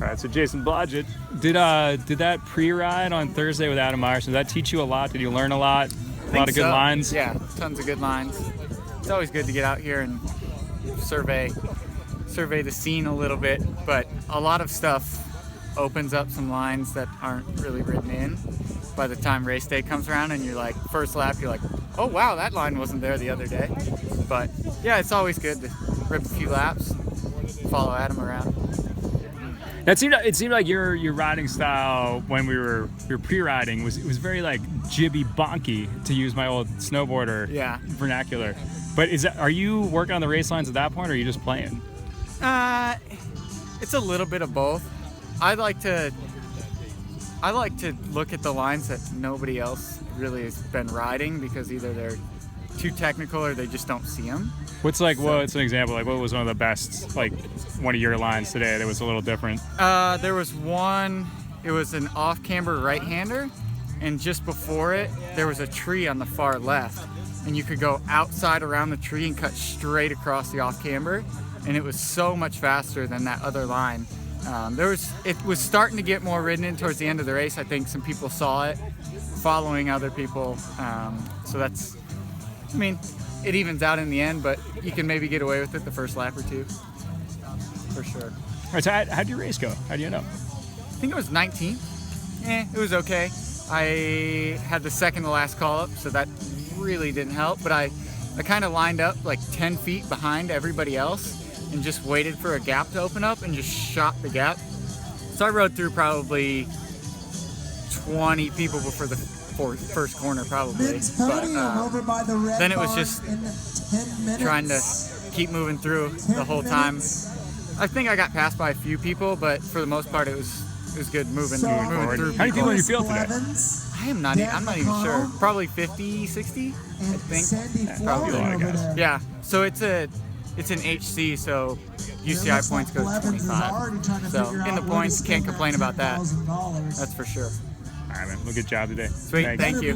All right, so Jason Blodgett, did that pre-ride on Thursday with Adam Myers, did that teach you a lot? Did you learn a lot? A lot of good lines? Yeah, tons of good lines. It's always good to get out here and survey the scene a little bit, but a lot of stuff opens up some lines that aren't really written in by the time race day comes around, and you're like, first lap, you're like, oh wow, that line wasn't there the other day. But yeah, it's always good to rip a few laps, follow Adam around. It seemed like your riding style when we were pre-riding was very like jibby bonky, to use my old snowboarder vernacular. But are you working on the race lines at that point, or are you just playing? It's a little bit of both. I like to look at the lines that nobody else really has been riding, because either they're too technical or they just don't see them. What's an example? Like, what was one of the best, like, one of your lines today that was a little different? There was one, it was an off-camber right-hander, and just before it, there was a tree on the far left, and you could go outside around the tree and cut straight across the off-camber, and it was so much faster than that other line. It was starting to get more ridden in towards the end of the race. I think some people saw it, following other people, so that's, I mean, it evens out in the end, but you can maybe get away with it the first lap or two, for sure. All right, so how'd your race go? How'd you end up? I think it was 19th. It was okay. I had the second to last call up, so that really didn't help, but I kind of lined up like 10 feet behind everybody else and just waited for a gap to open up and just shot the gap. So I rode through probably 20 people before the first corner, probably. But then it was just trying to keep moving through the whole time. I think I got passed by a few people, but for the most part, it was good moving through. How many people in your field today? I'm not even sure. Probably 50, 60, I think. Probably a lot of guys. Yeah. So it's an HC, so UCI points go to 25. So in the points, can't complain about that. That's for sure. All right, man. Well, good job today. Sweet. Thank you.